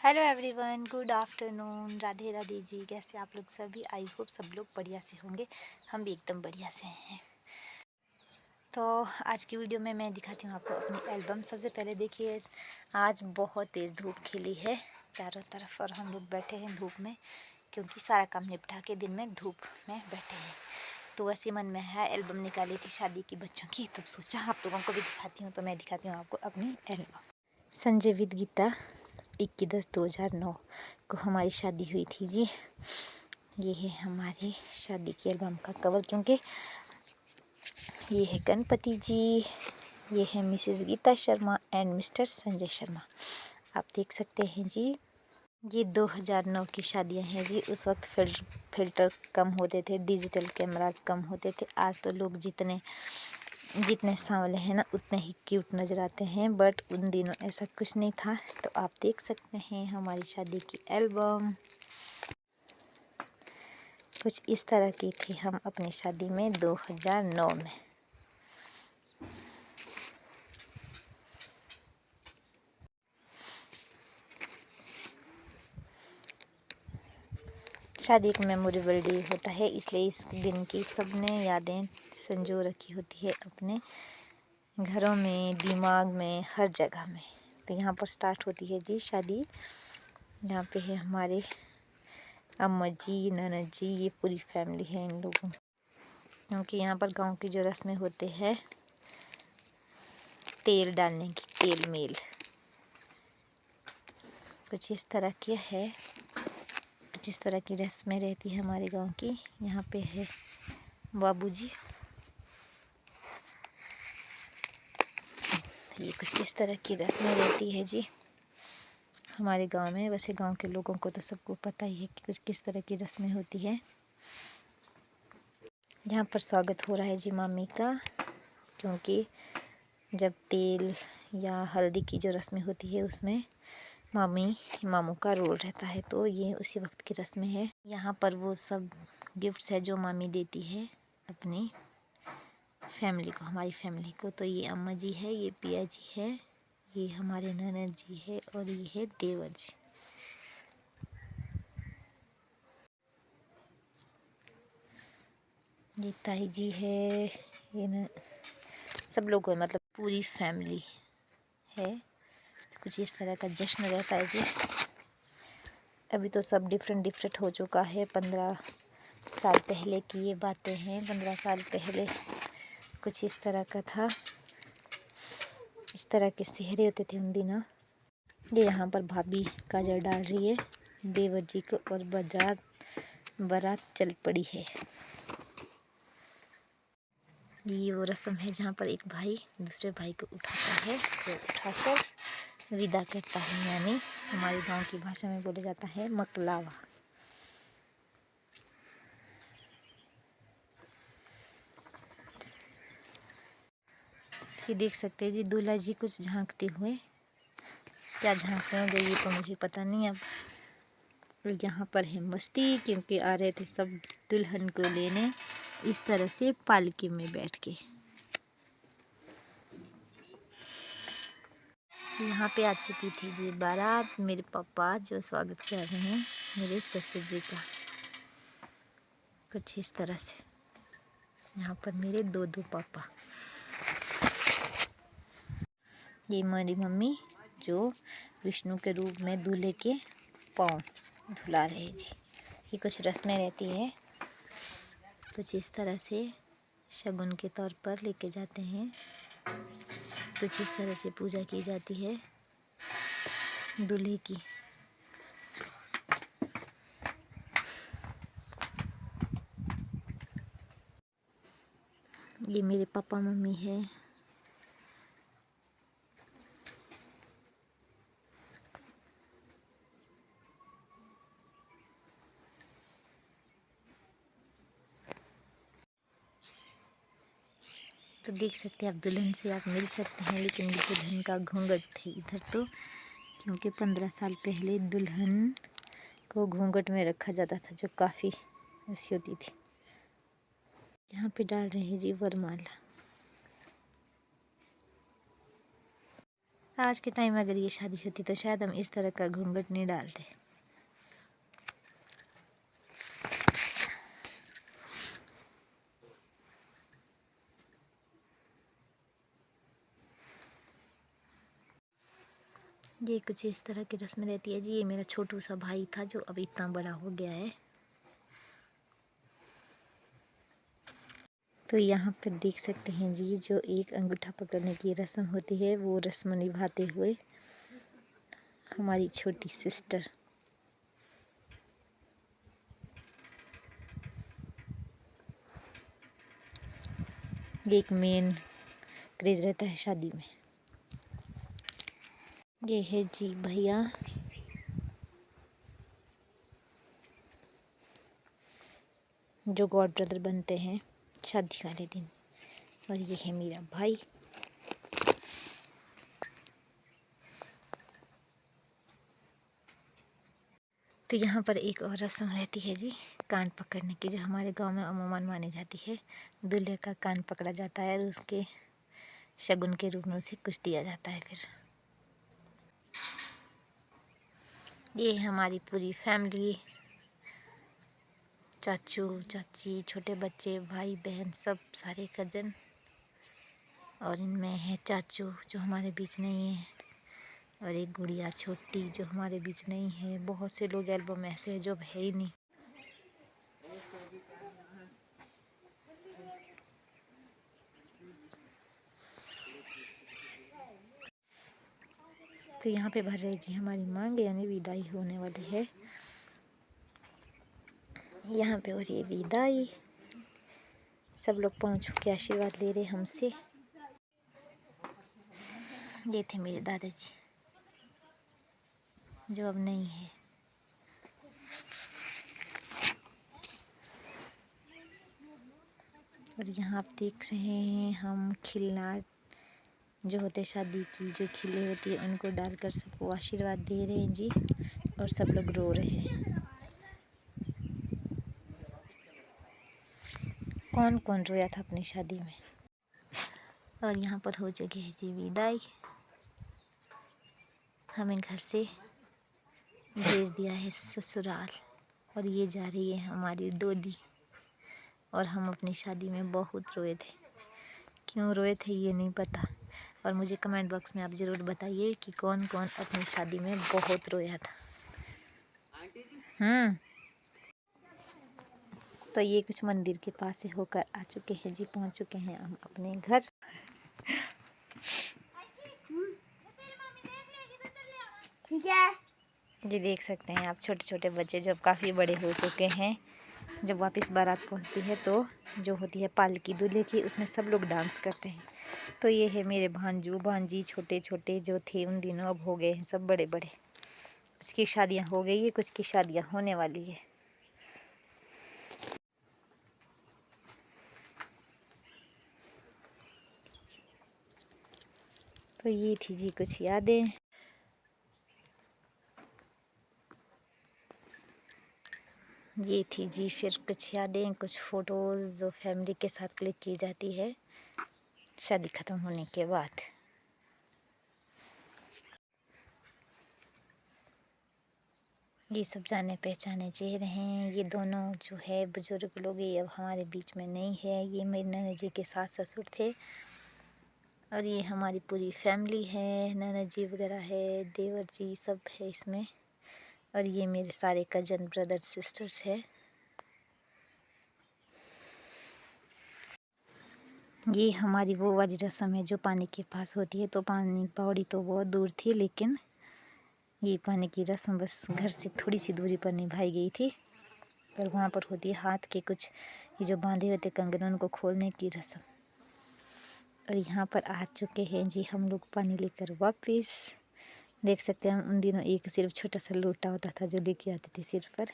Hello everyone, good afternoon, Radhe Radhe ji. कैसे आप लोग सभी? आई होप सब लोग बढ़िया से होंगे। हम भी एकदम बढ़िया से हैं। तो आज की वीडियो में मैं दिखाती हूँ आपको अपनी एल्बम। सबसे पहले देखिए, आज बहुत तेज़ धूप खिली है चारों तरफ और हम लोग बैठे हैं धूप में, क्योंकि सारा काम निपटा के दिन में धूप में बैठे हैं। तो वैसे मन में है एल्बम निकाली थी शादी की बच्चों की, तब सोचा आप लोगों को भी दिखाती हूँ। तो मैं दिखाती हूँ आपको अपनी एल्बम। संजय विद गीता 21/10/2009 को हमारी शादी हुई थी जी। ये है हमारी शादी की एल्बम का कवर, क्योंकि ये है गणपति जी, ये है Mrs Geeta Sharma and Mr Sanjay Sharma. आप देख सकते हैं जी। ये 2009 की शादियां हैं जी। उस वक्त फिल्टर कम होते थे, डिजिटल कैमरास कम होते थे। आज तो लोग जितने सांवले हैं ना उतने ही क्यूट नज़र आते हैं, बट उन दिनों ऐसा कुछ नहीं था। तो आप देख सकते हैं हमारी शादी की एल्बम कुछ इस तरह की थी। हम अपनी शादी में 2009 में। शादी एक मेमोरेबल डे होता है, इसलिए इस दिन की सबने यादें संजो रखी होती है अपने घरों में, दिमाग में, हर जगह में। तो यहाँ पर स्टार्ट होती है जी शादी। यहाँ पे है हमारे अम्मा जी, ननद जी, ये पूरी फैमिली है इन लोगों। क्योंकि यहाँ पर गांव की जो रस्में होते हैं, तेल डालने की, तेल मेल कुछ इस तरह की है, कुछ इस तरह की रस्में रहती है हमारे गांव की। यहाँ पे है बाबूजी, ये कुछ इस तरह की रस्में रहती है जी हमारे गांव में। वैसे गांव के लोगों को तो सबको पता ही है कि कुछ किस तरह की रस्में होती है। यहाँ पर स्वागत हो रहा है जी मामी का, क्योंकि जब तेल या हल्दी की जो रस्में होती है उसमें मामी मामू का रोल रहता है, तो ये उसी वक्त की रस्में है। यहाँ पर वो सब गिफ्ट्स है जो मामी देती है अपनी फैमिली को, हमारी फैमिली को। तो ये अम्मा जी है, ये पिया जी है, ये हमारे ननद जी है और ये है देवर जी। ये ताई जी है, ये न सब लोग है, मतलब पूरी फैमिली है। कुछ इस तरह का जश्न रहता है जी। अभी तो सब डिफरेंट हो चुका है। 15 साल पहले की ये बातें हैं। 15 साल पहले कुछ इस तरह का था, इस तरह के सेहरे होते थे उन दिनों। ये यहाँ पर भाभी काजल डाल रही है देवर जी को और बारात चल पड़ी है। ये वो रस्म है जहाँ पर एक भाई दूसरे भाई को उठाता है, तो उठाकर विदा करता है, यानी हमारे गांव की भाषा में बोला जाता है मकलावा। ये देख सकते हैं जी दूल्हा जी कुछ झांकते हुए, क्या झांक रहे होंगे ये तो मुझे पता नहीं अब। और यहाँ पर है मस्ती, क्योंकि आ रहे थे सब दुल्हन को लेने इस तरह से पालकी में बैठ के। यहाँ पे आ चुकी थी जी बारात। मेरे पापा जो स्वागत कर रहे हैं मेरे ससुर जी का, कुछ इस तरह से। यहाँ पर मेरे दो पापा, ये हमारी मम्मी जो विष्णु के रूप में दूल्हे के पाँव धुला रहे जी। ये कुछ रस्में रहती है, कुछ इस तरह से शगुन के तौर पर लेके जाते हैं। कुछ इस तरह से पूजा की जाती है दूल्हे की। ये मेरे पापा मम्मी है। तो देख सकते हैं आप, दुल्हन से आप मिल सकते हैं, लेकिन दुल्हन का घूंघट थे इधर तो, क्योंकि 15 साल पहले दुल्हन को घूंघट में रखा जाता था, जो काफ़ी ऐसी होती थी। यहाँ पे डाल रहे हैं जी वरमाला। आज के टाइम में अगर ये शादी होती तो शायद हम इस तरह का घूंघट नहीं डालते। ये कुछ इस तरह की रस्म रहती है जी। ये मेरा छोटू सा भाई था जो अब इतना बड़ा हो गया है। तो यहाँ पर देख सकते हैं जी, जो एक अंगूठा पकड़ने की रस्म होती है वो रस्म निभाते हुए हमारी छोटी सिस्टर। ये एक मेन क्रेज रहता है शादी में। ये है जी भैया, जो गॉड ब्रदर बनते हैं शादी वाले दिन। और ये है मेरा भाई। तो यहाँ पर एक और रस्म रहती है जी, कान पकड़ने की, जो हमारे गांव में अमूमन मानी जाती है। दूल्हे का कान पकड़ा जाता है और उसके शगुन के रूप में उसे कुछ दिया जाता है। फिर ये हमारी पूरी फैमिली, चाचू चाची, छोटे बच्चे, भाई बहन, सब सारे कज़न। और इनमें है चाचू जो हमारे बीच नहीं है, और एक गुड़िया छोटी जो हमारे बीच नहीं है। बहुत से लोग एल्बम में ऐसे हैं जो अब है ही नहीं। तो यहाँ पे भर रही जी हमारी मांग, यानी विदाई होने वाली है। यहाँ पे हो रही है विदाई। सब लोग पहुँच के आशीर्वाद ले रहे हमसे। ये थे मेरे दादाजी जो अब नहीं है। और यहाँ आप देख रहे हैं हम खिलना जो होते शादी की, जो खिले होती है उनको डालकर सबको आशीर्वाद दे रहे हैं जी। और सब लोग रो रहे हैं। कौन कौन रोया था अपनी शादी में। और यहाँ पर हो चुकी है जी विदाई। हमें घर से भेज दिया है ससुराल, और ये जा रही है हमारी डोली। और हम अपनी शादी में बहुत रोए थे। क्यों रोए थे ये नहीं पता, और मुझे कमेंट बॉक्स में आप ज़रूर बताइए कि कौन कौन अपनी शादी में बहुत रोया था। तो ये कुछ मंदिर के पास से होकर आ चुके हैं जी, पहुंच चुके हैं हम अपने घर। ठीक है जी, देख सकते हैं आप छोटे छोटे बच्चे जो अब काफ़ी बड़े हो चुके हैं। जब वापस बारात पहुंचती है तो जो होती है पालकी दूल्हे की, उसमें सब लोग डांस करते हैं। तो ये है मेरे भांजू भांजी, छोटे छोटे जो थे उन दिनों अब हो गए हैं सब बड़े बड़े। कुछ की शादियां हो गई है, कुछ की शादियां होने वाली है। तो ये थी जी कुछ यादें। ये थी जी फिर कुछ यादें, कुछ फ़ोटोज़ जो फैमिली के साथ क्लिक की जाती है शादी ख़त्म होने के बाद। ये सब जाने पहचाने चेहरे हैं। ये दोनों जो है बुजुर्ग लोग, ये अब हमारे बीच में नहीं है। ये मेरे नैना जी के सास ससुर थे। और ये हमारी पूरी फैमिली है, नैना जी वगैरह है, देवर जी सब है इसमें। और ये मेरे सारे कज़न ब्रदर सिस्टर्स है। ये हमारी वो वाली रस्म है जो पानी के पास होती है। तो पानी पौड़ी तो बहुत दूर थी, लेकिन ये पानी की रस्म बस घर से थोड़ी सी दूरी पर निभाई गई थी। और वहाँ पर होती है हाथ के कुछ ये जो बांधे हुए थे कंगन, उनको खोलने की रस्म। और यहाँ पर आ चुके हैं जी हम लोग पानी लेकर वापस। देख सकते हैं हम उन दिनों एक सिर्फ छोटा सा लोटा होता था जो लेके आते थे सिर पर।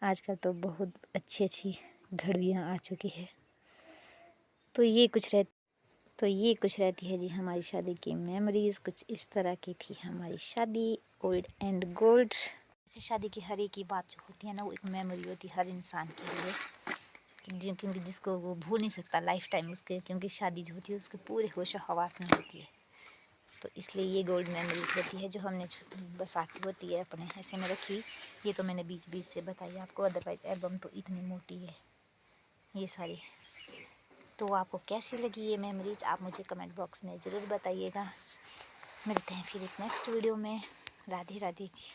आजकल तो बहुत अच्छी अच्छी घड़ियाँ आ चुकी है। तो ये कुछ रहती है जी हमारी शादी की मेमोरीज़। कुछ इस तरह की थी हमारी शादी, ओल्ड एंड गोल्ड। जैसे शादी की हर एक की बात जो होती है ना, वो एक मेमोरी होती है हर इंसान के लिए, क्योंकि जिसको वो भूल नहीं सकता लाइफ टाइम उसके, क्योंकि शादी जो होती है उसके पूरे होश हवास में होती है। तो इसलिए ये गोल्ड मेमोरीज होती है जो हमने बसाती होती है अपने ऐसे में रखी हुई। ये तो मैंने बीच बीच से बताई आपको, अदरवाइज़ एल्बम तो इतनी मोटी है ये सारी। तो आपको कैसी लगी ये मेमोरीज़ आप मुझे कमेंट बॉक्स में ज़रूर बताइएगा। मिलते हैं फिर एक नेक्स्ट वीडियो में। राधे राधे जी।